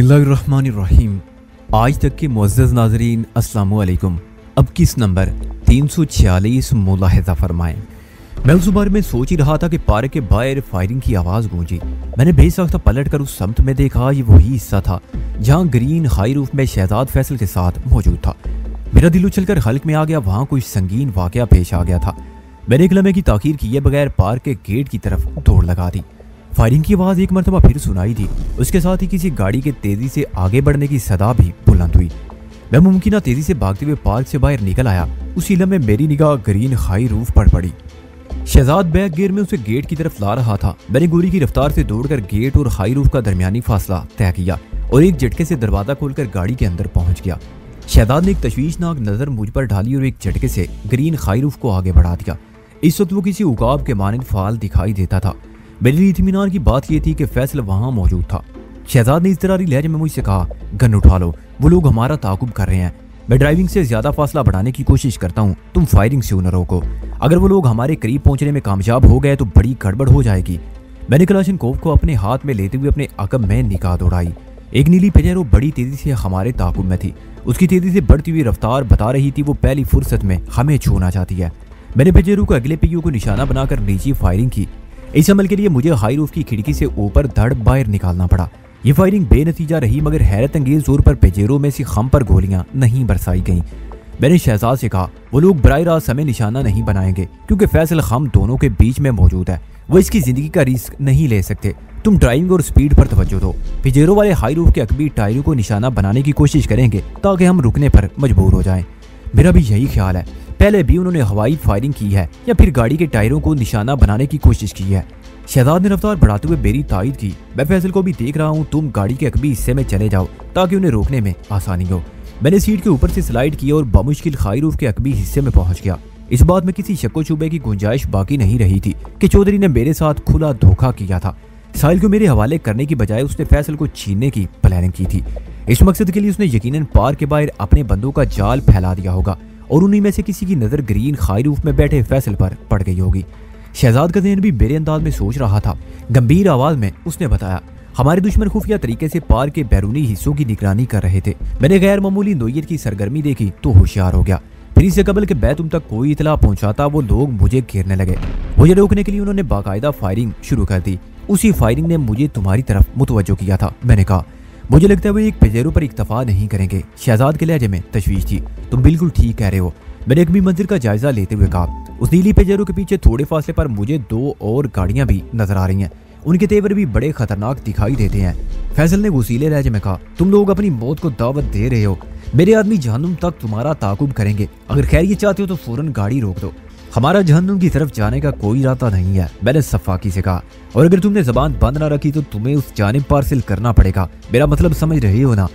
बिस्मिल्लाहिर्रहमानिर्रहीम। आज तक के मुअज़्ज़ज़ नाज़रीन अस्सलाम वालेकुम। अब किस नंबर 346 मुलाहिज़ा फरमाएं। मैं उस बारे में सोच ही रहा था कि पार्क के बाहर फायरिंग की आवाज़ गूंजी। मैंने बेसाख्ता पलट कर उस समत में देखा, ये वही हिस्सा था जहाँ ग्रीन हाई रूफ में शहजाद फैसल के साथ मौजूद था। मेरा दिल उछलकर हल्क में आ गया। वहाँ कोई संगीन वाक़या पेश आ गया था। मैंने एक लम्हे की ताख़ीर किए बगैर पार्क के गेट की तरफ दौड़ लगा दी। फायरिंग की आवाज़ एक मरतबा फिर सुनाई दी। उसके साथ ही किसी गाड़ी के तेज़ी से आगे बढ़ने की सदा भी बुलंद हुई। मैं मुमकिन तेज़ी से भागते हुए पार्क से बाहर निकल आया। उसी लम्हे मेरी निगाह ग्रीन हाई रूफ पर पड़ी। शहजाद बैक गियर में उसे गेट की तरफ ला रहा था। मैंने गोली की रफ्तार से दौड़कर गेट और हाई रूफ का दरमियानी फासला तय किया और एक झटके से दरवाज़ा खोलकर गाड़ी के अंदर पहुंच गया। शहजाद ने एक तशवीशनाक नज़र मुझ पर डाली और एक झटके से ग्रीन हाई रूफ को आगे बढ़ा दिया। इस वक्त वो किसी उकाब के मानंद फाल दिखाई देता था। मेरे लिए इत्मीनान की बात यह थी कि फैसल वहां मौजूद था। शहजाद ने इज़्तिरारी लहजे में मुझसे कहा, गन उठा लो, वो लोग हमारा ताकुब कर रहे हैं। मैं ड्राइविंग से ज्यादा फासला बढ़ाने की कोशिश करता हूँ, तुम फायरिंग से न रोको। अगर वो लोग हमारे करीब पहुंचने में कामयाब हो गए तो बड़ी गड़बड़ हो जाएगी। मैंने कलाशनकोव को अपने हाथ में लेते हुए अपने अकब में निगाह दौड़ाई। एक नीली पेजेरो बड़ी तेजी से हमारे ताकुब में थी। उसकी तेजी से बढ़ती हुई रफ्तार बता रही थी वो पहली फुर्सत में हमें छूना चाहती है। मैंने पेजेरो को अगले पहियों को निशाना बनाकर नीचे फायरिंग की। इस अमल के लिए मुझे हाई रूफ की खिड़की से ऊपर धड़ बाहर निकालना पड़ा। ये फायरिंग बेनतीजा रही, मगर हैरत अंगेज तौर पर पेजेरो में से खम पर गोलियां नहीं बरसाई गईं। मैंने शहजाद से कहा, वो लोग बराह रास्त हमें निशाना नहीं बनाएंगे क्योंकि फैसल हम दोनों के बीच में मौजूद है। वो इसकी जिंदगी का रिस्क नहीं ले सकते। तुम ड्राइविंग और स्पीड पर तवज्जो दो। पेजेरो वाले हाई रूफ के अकबी टायरों को निशाना बनाने की कोशिश करेंगे ताकि हम रुकने पर मजबूर हो जाएं। मेरा भी यही ख्याल है। पहले भी उन्होंने हवाई फायरिंग की है या फिर गाड़ी के टायरों को निशाना बनाने की कोशिश की है। शहजाद ने रफ्तार बढ़ाते हुए मेरी तायद की। मैं फैसल को भी देख रहा हूँ, तुम गाड़ी के अकबी हिस्से में चले जाओ ताकि उन्हें रोकने में आसानी हो। मैंने सीट के ऊपर से स्लाइड किया और बामुश्किल हाई रूफ के अकबी हिस्से में पहुंच गया। इस बात में किसी शक्को शुबे की गुंजाइश बाकी नहीं रही थी कि चौधरी ने मेरे साथ खुला धोखा किया था। साहिल को मेरे हवाले करने की बजाय उसने फैसल को छीनने की प्लानिंग की थी। इस मकसद के लिए उसने यकीनन पार्क के बाहर अपने बंदों का जाल फैला दिया होगा और उन्हीं में से किसी की नजर ग्रीन हाई रूफ में बैठे फैसल पर पड़ गई होगी। शहजाद का ज़हन भी मेरे अंदाज में सोच रहा था। गंभीर आवाज में उसने बताया, हमारे दुश्मन खुफिया तरीके से पार्क के बैरूनी हिस्सों की निगरानी कर रहे थे। मैंने गैर मामूली नोयत की सरगर्मी देखी तो होशियार हो गया। फिर इससे कबल कि मैं तुम तक कोई इतला पहुंचाता वो लोग मुझे घेरने लगे। मुझे रोकने के लिए उन्होंने बाकायदा फायरिंग शुरू कर दी। उसी फायरिंग ने मुझे तुम्हारी तरफ मुतवज्जो किया था। मैंने कहा, मुझे लगता है वो एक पेजेरो पर इक्तफा नहीं करेंगे। शहजाद के लहजे में तशवीश थी। तुम बिल्कुल ठीक कह रहे हो। मैंने एक भी मंजिल का जायजा लेते हुए कहा। उस नीली पेजेरो के पीछे थोड़े फासले पर मुझे दो और गाड़ियां भी नजर आ रही हैं। उनके तेवर भी बड़े खतरनाक दिखाई देते हैं। फैसल ने गुस्सीले लहजे में कहा, तुम लोग अपनी मौत को दावत दे रहे हो। मेरे आदमी जहन्नुम तक तुम्हारा ताकुब करेंगे। अगर खैरियत चाहते हो तो फौरन गाड़ी रोक दो। हमारा जहन्नुम की तरफ जाने का कोई इरादा नहीं है, मैंने सफाकी से कहा। और अगर तुमने जबान बंद ना रखी तो तुम्हें उस जानिब पार्सल करना पड़ेगा। मेरा मतलब समझ रहे हो ना?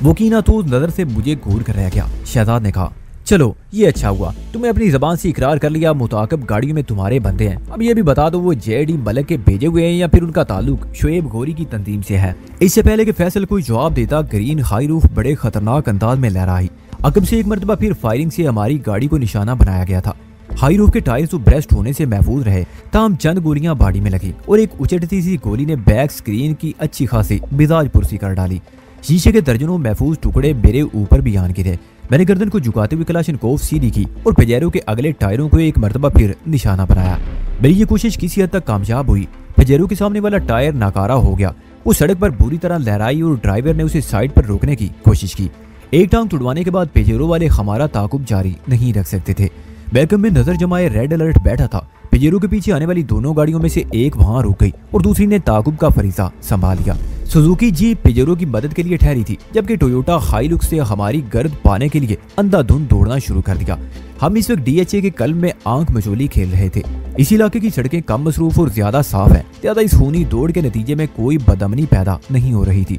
वो कीना तो उस नजर से मुझे घूर कर रह गया। शहजाद ने कहा, चलो ये अच्छा हुआ, तुमने अपनी जबान से इकरार कर लिया मुताकब गाड़ियों में तुम्हारे बंदे हैं। अब ये भी बता दो वो जेडी मलक के भेजे हुए हैं या फिर उनका ताल्लुक शोएब गोरी की तंजीम से है। इससे पहले कि फैसल कोई जवाब देता, ग्रीन हाई रूफ बड़े खतरनाक अंदाज में लहराई। अकब से एक मरतबा फिर फायरिंग से हमारी गाड़ी को निशाना बनाया गया था। हाई रूफ के टायर्स तो ब्रेस्ट होने से महफूज रहे, ताम चंद गोलियां बॉडी में लगी और एक उचटती सी गोली ने बैक स्क्रीन की अच्छी खासी मिजाज पुरसी कर डाली। शीशे के दर्जनों महफूज टुकड़े मेरे ऊपर भी आन गिरे। मैंने गर्दन को झुकाते हुए कलाशनकोव सीधी की और पेजेरो के अगले टायरों को एक मरतबा फिर निशाना बनाया। मेरी ये कोशिश किसी हद तक कामयाब हुई। पेजेरो के सामने वाला टायर नाकारा हो गया। वो सड़क पर बुरी तरह लहराई और ड्राइवर ने उसे साइड पर रोकने की कोशिश की। एक टांग तुड़वाने के बाद पेजेरो वाले हमारा ताकुब जारी नहीं रख सकते थे। बैकअप में नजर जमाए रेड अलर्ट बैठा था। पेजेरो के पीछे आने वाली दोनों गाड़ियों में से एक वहां रुक गई और दूसरी ने ताकुब का फरीजा संभाल लिया। सुजुकी जीप पेजेरो की मदद के लिए ठहरी थी, जबकि टोयोटा हाईलुक्स से हमारी गर्द पाने के लिए अंधाधुंध दौड़ना शुरू कर दिया। हम इस वक्त डीएचए के कल्ब में आंख मचोली खेल रहे थे। इस इलाके की सड़कें कम मसरूफ और ज्यादा साफ है, ज्यादा इस खूनी दौड़ के नतीजे में कोई बदअमनी पैदा नहीं हो रही थी।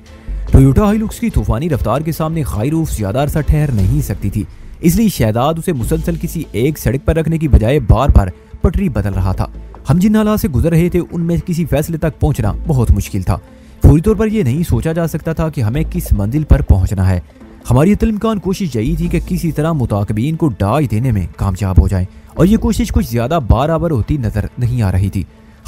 टोयोटा हाईलुक्स की तूफानी रफ्तार के सामने हाई रूफ ज्यादा अरसा ठहर नहीं सकती थी, इसलिए शहजाद उसे मुसलसल किसी एक सड़क पर रखने की बजाय बार बार पटरी बदल रहा था। हम जिन हालात से गुजर रहे थे उनमें किसी फैसले तक पहुंचना बहुत मुश्किल था। फौरी तौर पर यह नहीं सोचा जा सकता था कि हमें किस मंजिल पर पहुंचना है। हमारी तलमकान कोशिश यही थी कि किसी तरह मुताकबीन को डाई देने में कामयाब हो जाए, और ये कोशिश कुछ ज्यादा बाराबर होती नजर नहीं आ रही थी।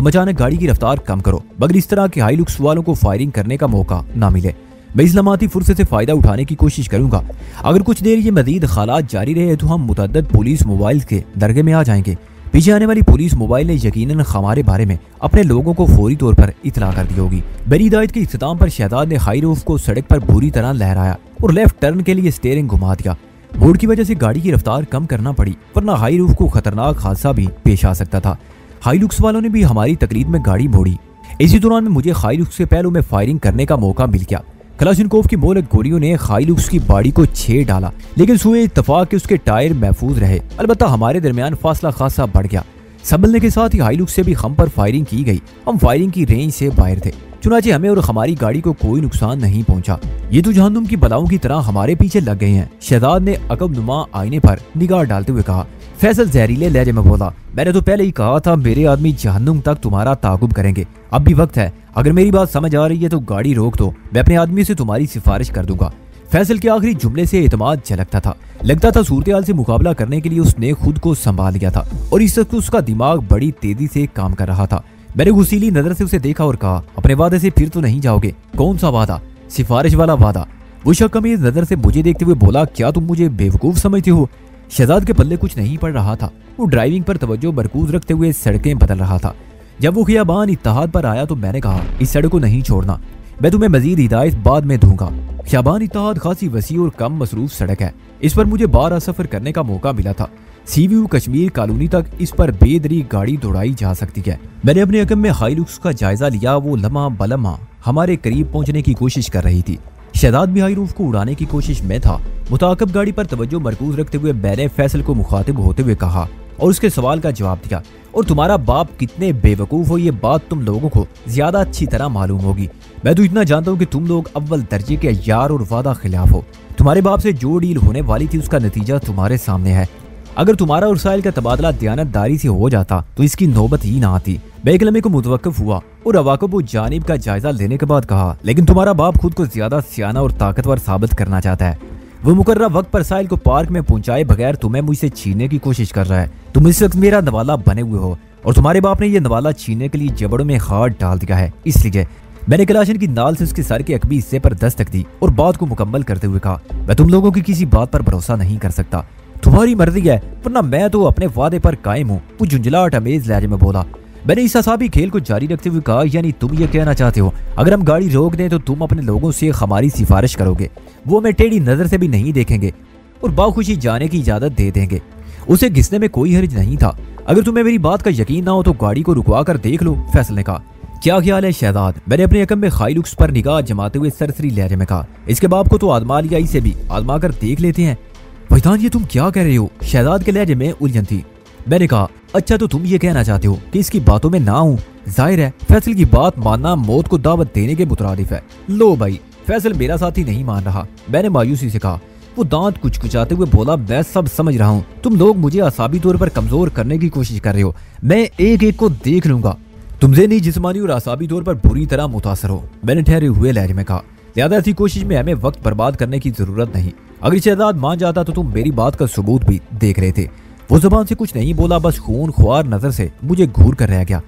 तुम अचानक गाड़ी की रफ्तार कम करो मगर इस तरह के हाई लुक्स वालों को फायरिंग करने का मौका ना मिले। मैं इस लम्हाती फुर्सत से फायदा उठाने की कोशिश करूंगा। अगर कुछ देर ये मजीद हालात जारी रहे तो हम मुतअद्दिद पुलिस मोबाइल के दरगे में आ जाएंगे। पीछे आने वाली पुलिस मोबाइल ने यकीनन हमारे बारे में अपने लोगों को फौरी तौर पर इतला कर दी होगी। मेरी हिदायत के इख्तिताम पर शहजाद ने हाई रूफ को सड़क पर बुरी तरह लहराया और लेफ्ट टर्न के लिए स्टीयरिंग घुमा दिया। मोड़ की वजह से गाड़ी की रफ्तार कम करना पड़ी वरना हाई रूफ को खतरनाक हादसा भी पेश आ सकता था। हाई लुक्स वालों ने भी हमारी तकलीफ में गाड़ी मोड़ी। इसी दौरान में मुझे हाई लुक्स के पहलू में फायरिंग करने का मौका मिल गया। कलाशनकोव की मोहलक गोलियों ने हाई लुक्स की बॉडी को छेड़ डाला लेकिन सुए इत्तफाक के उसके टायर महफूज रहे। अलबत्ता हमारे दरमियान फासला खासा बढ़ गया। संभलने के साथ ही हाई लुक्स से भी हम पर फायरिंग की गई। हम फायरिंग की रेंज से बाहर थे, चुनाचे हमें और हमारी गाड़ी को कोई नुकसान नहीं पहुंचा। ये तो जहन्नुम की बलाओं की तरह हमारे पीछे लग गए हैं। शहजाद ने अकब नुमा आईने पर निगाह डालते हुए कहा। फैसल जहरीले लहजे में बोला, मैंने तो पहले ही कहा था मेरे आदमी जहन्नुम तक तुम्हारा ताकुब करेंगे। अब भी वक्त है, अगर मेरी बात समझ आ रही है तो गाड़ी रोक दो, मैं अपने आदमी से तुम्हारी सिफारिश कर दूंगा। फैसल के आखिरी जुमले से एतमाद झलकता था। लगता था सूरत-ए-हाल से मुकाबला करने के लिए उसने खुद को संभाल लिया था और इस वक्त उसका दिमाग बड़ी तेजी से काम कर रहा था। मैंने गुस्सीली नजर से उसे देखा और कहा, अपने वादे से फिर तो नहीं जाओगे? कौन सा वादा? सिफारिश वाला वादा। वो शक्ल-ए-ज़ नजर से मुझे देखते हुए बोला, क्या तुम मुझे बेवकूफ समझते हो? शहजाद के पल्ले कुछ नहीं पड़ रहा था। वो ड्राइविंग पर तवज्जो मरकूज रखते हुए सड़कें बदल रहा था। जब वो खियाबान इत्तेहाद पर आया तो मैंने कहा, इस सड़क को नहीं छोड़ना, मैं तुम्हें मजीद हिदायत बाद में दूंगा। खियाबान इत्तेहाद खासी वसी और कम मसरूफ सड़क है। इस पर मुझे 12 सफर करने का मौका मिला था। सीव्यू कश्मीर कॉलोनी तक इस पर बेदरी गाड़ी दौड़ाई जा सकती है। मैंने अपने अकम में हाई लुक्स का जायजा लिया। वो लम्हा बलम्हा हमारे करीब पहुंचने की कोशिश कर रही थी। शहजाद भी हाई रूफ को उड़ाने की कोशिश में था। मुताकब गाड़ी पर तवज्जो मरकूज रखते हुए मैंने फैसल को मुखातिब होते हुए कहा और उसके सवाल का जवाब दिया, और तुम्हारा बाप कितने बेवकूफ हो ये बात तुम लोगों को ज्यादा अच्छी तरह मालूम होगी। मैं तो इतना जानता हूँ कि तुम लोग अव्वल दर्जे के यार और वादा खिलाफ हो। तुम्हारे बाप से जो डील होने वाली थी उसका नतीजा तुम्हारे सामने है। अगर तुम्हारा और साहिल का तबादला दयानतदारी से हो जाता तो इसकी नौबत ही ना आती। मैं एक लम्हे को मुतवक्किफ हुआ और अवाक़िब जानिब का जायजा लेने के बाद कहा, लेकिन तुम्हारा बाप खुद को ज्यादा सियाना और ताकतवर साबित करना चाहता है। वो मुकर्रर वक्त पर साहिल को पार्क में पहुंचाए बगैर तुम्हें मुझसे छीनने की कोशिश कर रहा है। तुम इस वक्त मेरा नवाला बने हुए हो और तुम्हारे बाप ने ये नवाला छीनने के लिए जबड़ों में हाथ डाल दिया है। इसलिए मैंने कलाशन की नाल से उसके सर के अकबी हिस्से पर दस्तक दी और बात को मुकम्मल करते हुए कहा, मैं तुम लोगों की किसी बात पर भरोसा नहीं कर सकता। तुम्हारी मर्जी है, वरना मैं तो अपने वादे पर कायम हूँ। वो झुंझलाहट अमेज लहजे में बोला। मैंने इस असाबी खेल को जारी रखते हुए कहा, यानी तुम ये कहना चाहते हो अगर हम गाड़ी रोक दें तो तुम अपने लोगों से हमारी सिफारिश करोगे, वो हमें टेढ़ी नजर से भी नहीं देखेंगे और बाखुशी जाने की इजाजत दे देंगे। उसे घिसने में कोई हर्ज नहीं था। अगर तुम्हें मेरी बात का यकीन ना हो तो गाड़ी को रुकवा कर देख लो, फैसल ने कहा। क्या ख्याल है शहजाद? मैंने अपने अकम में हाई लुक्स पर निगाह जमाते हुए सरसरी लहजे में कहा। इसके बाप को तो आजमा लिया, इसे भी आजमा कर देख लेते हैं। वहीदान, ये तुम क्या कह रहे हो? शहजाद के लहजे में उलझन थी। मैंने कहा, अच्छा तो तुम ये कहना चाहते हो कि इसकी बातों में ना हूँ? जाहिर है फैसल की बात मानना मौत को दावत देने के मुतरादिफ है। लो भाई, फैसल मेरा साथी नहीं मान रहा। मैंने मायूसी से कहा। वो दांत कुचकुचाते हुए बोला, मैं सब समझ रहा हूँ, तुम लोग मुझे असाबी तौर पर कमजोर करने की कोशिश कर रहे हो। मैं एक एक को देख लूंगा। तुम ज़हनी, जिस्मानी और असाबी तौर पर बुरी तरह मुतासर हो। मैंने ठहरे हुए लहजे में कहा। ज्यादा ऐसी कोशिश में हमें वक्त बर्बाद करने की जरूरत नहीं। अगर शहजाद मान जाता तो तुम मेरी बात का सबूत भी देख रहे थे। वो जुबान से कुछ नहीं बोला, बस खून ख्वार नजर से मुझे घूर कर रह गया।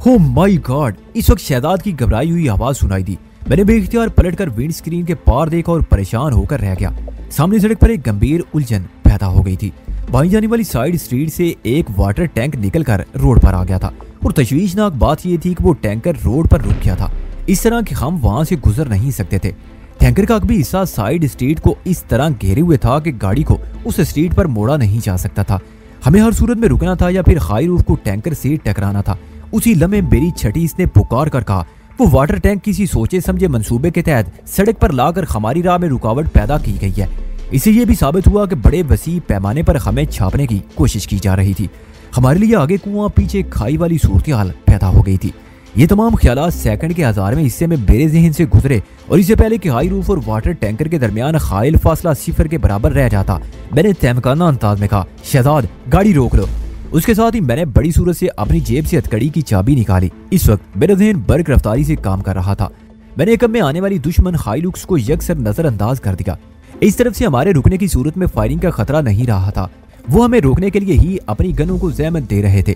हो माय गॉड! इस वक्त शहजाद की घबराई हुई आवाज सुनाई दी। मैंने बेइख्तियार पलटकर विंड स्क्रीन के पार देखा और परेशान होकर रह गया। सामने सड़क पर एक गंभीर उलझन पैदा हो गई थी। बाई जाने वाली साइड स्ट्रीट से एक वाटर टैंक निकलकर रोड पर आ गया था और तशवीशनाक बात यह थी कि वो टैंकर रोड पर रुक गया था, इस तरह कि हम वहां से गुजर नहीं सकते थे। टैंकर का अगबी हिस्सा साइड स्ट्रीट को इस तरह घेरे हुए था कि गाड़ी को उस स्ट्रीट पर मोड़ा नहीं जा सकता था। हमें हर सूरत में रुकना था या फिर हाई रूफ को टैंकर से टकराना था। उसी लम्हे मेरी छठी इसने पुकार कर कहा, वो वाटर टैंक किसी सोचे समझे मंसूबे के तहत सड़क पर लाकर हमारी राह में रुकावट पैदा की गई है। इससे यह भी साबित हुआ कि बड़े वसी पैमाने पर हमें छापने की कोशिश की जा रही थी। हमारे लिए आगे कुआं पीछे खाई वाली सूरत-ए-हाल पैदा हो गई थी। ये तमाम ख्यालात सेकंड के 1000वें हिस्से में मेरे ज़हन से गुजरे और इससे पहले कि हाई रूफ और वाटर टैंकर के दरमियान खाइल फासला 0 के बराबर रह जाता, मैंने तहमकाना अंदाज में कहा, शहजाद गाड़ी रोक लो। उसके साथ ही मैंने बड़ी सूरत से अपनी जेब से हथकड़ी की चाबी निकाली। इस वक्त मेरा ज़हन बर्क रफ्तारी से काम कर रहा था। मैंने एकम में आने वाली दुश्मन हाई लुक्स को यकसर नजरअंदाज कर दिया। इस तरफ से हमारे रुकने की सूरत में फायरिंग का खतरा नहीं रहा था। वो हमें रोकने के लिए ही अपनी गनों को ज़हमत दे रहे थे।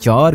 4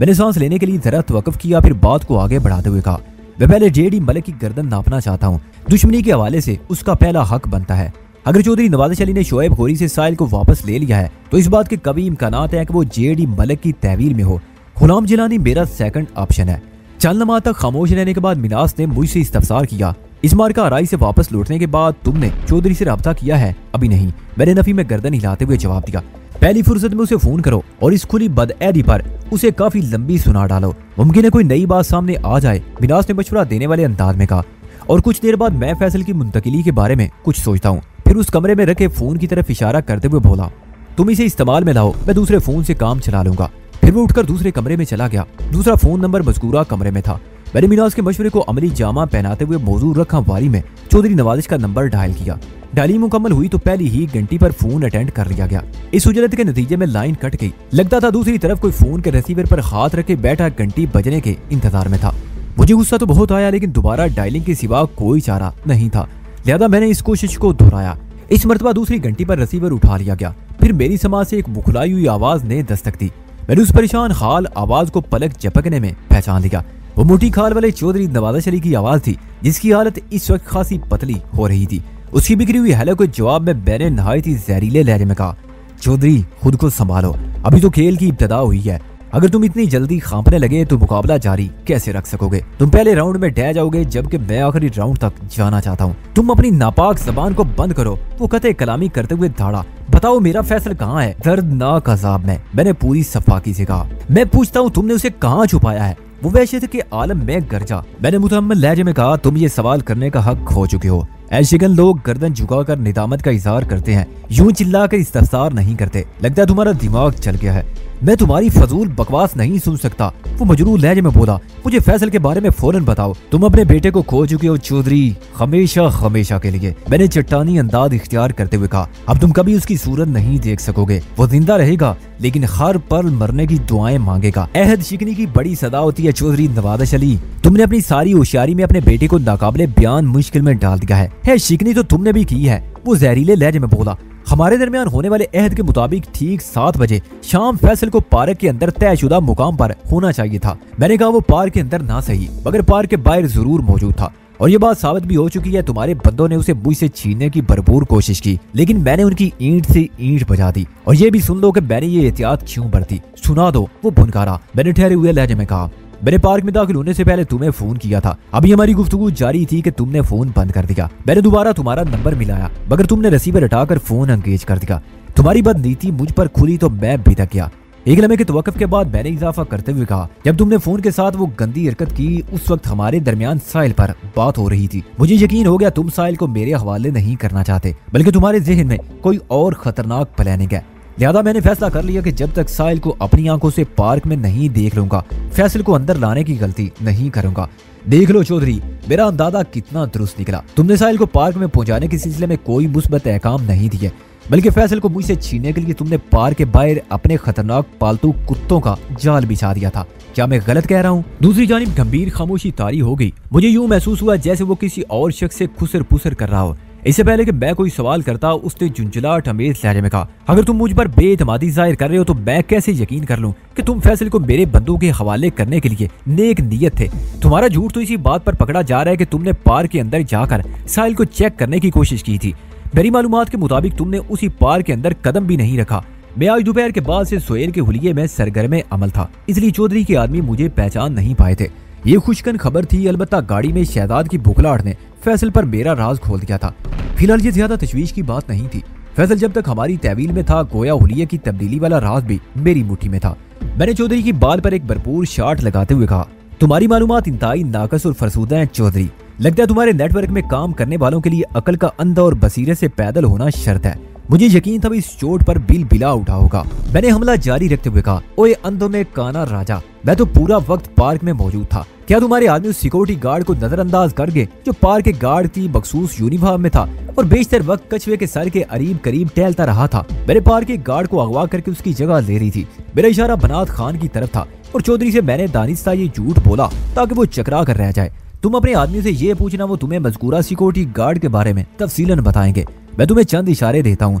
मैंने सांस लेने के लिए जरा तवक्कुफ किया, फिर बात को आगे बढ़ाते हुए कहा, मैं पहले जेडी मलिक की गर्दन नापना चाहता हूँ। दुश्मनी के हवाले से उसका पहला हक बनता है। अगर चौधरी नवाज अली ने शोएब गोरी से साहिल को वापस ले लिया है तो इस बात के कभी इम्कानात हैं कि वो जेडी मलिक की तहवील में हो। गुलाम जिलानी मेरा सेकंड ऑप्शन है। चंद लम्हा तक खामोश रहने के बाद मिनास ने मुझसे इस्तफसार किया, इस मार का आराई से वापस लौटने के बाद तुमने चौधरी से रब्ता किया है? अभी नहीं, मैंने नफी में गर्दन हिलाते हुए जवाब दिया। पहली फुर्सत में उसे फोन करो और इस खुली बदऐदी पर उसे काफी लंबी सुना डालो, मुमकिन है कोई नई बात सामने आ जाए, मिनास ने मशवरा देने वाले अंदाज में कहा। और कुछ देर बाद मैं फैसल की मुंतकिली के बारे में कुछ सोचता हूँ। फिर उस कमरे में रखे फोन की तरफ इशारा करते हुए बोला, तुम इसे इस्तेमाल में लाओ, मैं दूसरे फोन से काम चला लूंगा। फिर वो उठकर दूसरे कमरे में चला गया। दूसरा फोन नंबर मज़कूरा कमरे में था। मैंने मिनास के मशवरे को अमली जामा पहनाते हुए मौजूद रखा वारी में चौधरी नवाजिश का नंबर डायल किया। डायलिंग मुकम्मल हुई तो पहली ही घंटी पर फोन अटेंड कर लिया गया। इस उजलत के नतीजे में लाइन कट गई। लगता था दूसरी तरफ कोई फोन के रिसीवर पर हाथ रखे बैठा घंटी बजने के इंतजार में था। मुझे गुस्सा तो बहुत आया, लेकिन दोबारा डायलिंग के सिवा कोई चारा नहीं था, लिहाजा मैंने इस कोशिश को दोहराया। इस मर्तबा दूसरी घंटी पर रिसीवर उठा लिया गया। फिर मेरी समाज से एक बुखलाई हुई आवाज ने दस्तक दी। मैंने उस परेशान हाल आवाज को पलक झपकने में पहचान लिया। वो मोटी खाल वाले चौधरी नवाज अली की आवाज थी, जिसकी हालत इस वक्त खासी पतली हो रही थी। उसकी बिगड़ी हुई हेलो के जवाब में मैंने नहायत ही जहरीले लहजे में कहा, चौधरी खुद को संभालो, अभी तो खेल की इब्तदा हुई है। अगर तुम इतनी जल्दी खांपने लगे तो मुकाबला जारी कैसे रख सकोगे? तुम पहले राउंड में ढह जाओगे, जबकि मैं आखिरी राउंड तक जाना चाहता हूँ। तुम अपनी नापाक जबान को बंद करो। वो कते कलामी करते हुए धाड़ा, बताओ मेरा फैसल कहाँ है? दर्दनाक अजाब में मैंने पूरी सफाकी से कहा, मैं पूछता हूँ तुमने उसे कहाँ छुपाया है? वो वहशत के आलम में गरजा। मैंने मुतहम्मिल लहजे में कहा, तुम ये सवाल करने का हक खो चुके हो। ऐशिगन लोग गर्दन झुकाकर निदामत का इजहार करते हैं, यूं चिल्लाकर इस्तफसार नहीं करते। लगता है तुम्हारा दिमाग चल गया है। मैं तुम्हारी फजूल बकवास नहीं सुन सकता। वो मजरूर लहजे में बोला, मुझे फैसल के बारे में फौरन बताओ। तुम अपने बेटे को खो चुके हो चौधरी, हमेशा हमेशा के लिए। मैंने चट्टानी अंदाज इख्तियार करते हुए कहा, अब तुम कभी उसकी सूरत नहीं देख सकोगे। वो जिंदा रहेगा लेकिन हर पल मरने की दुआएं मांगेगा। अहद शिकनी की बड़ी सदा होती है चौधरी नवाज अली। तुमने अपनी सारी होशियारी में अपने बेटे को नाकाबिले बयान मुश्किल में डाल दिया है शिकनी तो तुमने भी की है। वो जहरीले लहजे में बोला, हमारे दरमियान होने वाले अहद के मुताबिक ठीक 7 बजे शाम फैसल को पार्क के अंदर तयशुदा मुकाम पर होना चाहिए था। मैंने कहा वो पार्क के अंदर ना सही मगर पार्क के बाहर जरूर मौजूद था, और ये बात साबित भी हो चुकी है। तुम्हारे बंदों ने उसे मुझसे छीनने की भरपूर कोशिश की, लेकिन मैंने उनकी ईंट से ईंट बजा दी। और ये भी सुन लो कि मैंने ये एहतियात क्यों बरती। सुना दो, वो भुनकारा। मैंने ठहरे हुए लहजे में कहा, मैंने पार्क में दाखिल होने से पहले तुम्हें फोन किया था। अभी हमारी गुफ्तगू जारी थी कि तुमने फोन बंद कर दिया। मैंने दोबारा तुम्हारा नंबर मिलाया मगर तुमने रिसीवर हटाकर फोन एंगेज कर दिया। तुम्हारी बदनीति मुझ पर खुली तो मैं बिदक गया। एक लम्हे के तवक्कुफ के बाद मैंने इजाफा करते हुए कहा, जब तुमने फोन के साथ वो गंदी हरकत की उस वक्त हमारे दरमियान साहिल पर बात हो रही थी। मुझे यकीन हो गया तुम साहिल को मेरे हवाले नहीं करना चाहते, बल्कि तुम्हारे जहन में कोई और खतरनाक प्लानिंग है। लिहाजा मैंने फैसला कर लिया कि जब तक साहिल को अपनी आंखों से पार्क में नहीं देख लूंगा, फैसल को अंदर लाने की गलती नहीं करूंगा। देख लो चौधरी, मेरा अंदाजा कितना दुरुस्त निकला। तुमने साहिल को पार्क में पहुंचाने के सिलसिले में कोई मुस्बत अहकाम नहीं दिए, बल्कि फैसल को मुझसे छीनने के लिए तुमने पार्क के बाहर अपने खतरनाक पालतू कुत्तों का जाल बिछा दिया था। क्या मैं गलत कह रहा हूँ? दूसरी जानिब गंभीर खामोशी तारी हो गई। मुझे यूं महसूस हुआ जैसे वो किसी और शख्स से खुसर पुसर कर रहा हो। इससे पहले कि मैं कोई सवाल करता, उसने झुंझलाहट अमेज लहजे में कहा, अगर तुम मुझ पर बेइतमादी जाहिर कर रहे हो तो मैं कैसे यकीन कर लूं कि तुम फैसल को मेरे बंदों के हवाले करने के लिए नेक नियत थे। तुम्हारा झूठ तो इसी बात पर पकड़ा जा रहा है कि तुमने पार्क के अंदर जाकर साहिल को चेक करने की कोशिश की थी। मेरी मालूमात के मुताबिक तुमने उसी पार्क के अंदर कदम भी नहीं रखा। मैं आज दोपहर के बाद से सोहेल के हुलिये में सरगर्म अमल था, इसलिए चौधरी के आदमी मुझे पहचान नहीं पाए थे। ये खुशकन खबर थी, अलबत्ता गाड़ी में शहजाद की बुखलाहट ने फैसल पर मेरा राज खोल दिया था। फिलहाल ये ज्यादा तशवीश की बात नहीं थी। फैसल जब तक हमारी तहवील में था, गोया हुलिये की तब्दीली वाला राज भी मेरी मुट्ठी में था। मैंने चौधरी की बाल पर एक भरपूर शाट लगाते हुए कहा, तुम्हारी मालूमात इंतहाई नाकस और फरसूदा है चौधरी। लगता है तुम्हारे नेटवर्क में काम करने वालों के लिए अकल का अंधा और बसीरत से पैदल होना शर्त है। मुझे यकीन था इस चोट पर बिल बिला उठा होगा। मैंने हमला जारी रखते हुए कहा, ओए अंधों में काना राजा, मैं तो पूरा वक्त पार्क में मौजूद था। क्या तुम्हारे आदमी उस सिक्योरिटी गार्ड को नजरअंदाज कर गए जो पार्क के गार्ड की बखसूस यूनिफॉर्म में था और बेशतर वक्त कछुए के सर के करीब करीब टहलता रहा था? मेरे पार्क के गार्ड को अगवा करके उसकी जगह ले रही थी। मेरा इशारा बनात खान की तरफ था और चौधरी से मैंने दानिस्ता ये झूठ बोला ताकि वो चकरा कर रह जाए। तुम अपने आदमी से ये पूछना, वो तुम्हें मज़कूरा सिक्योरिटी गार्ड के बारे में तफसीलन बताएंगे। मैं तुम्हें चंद इशारे देता हूँ,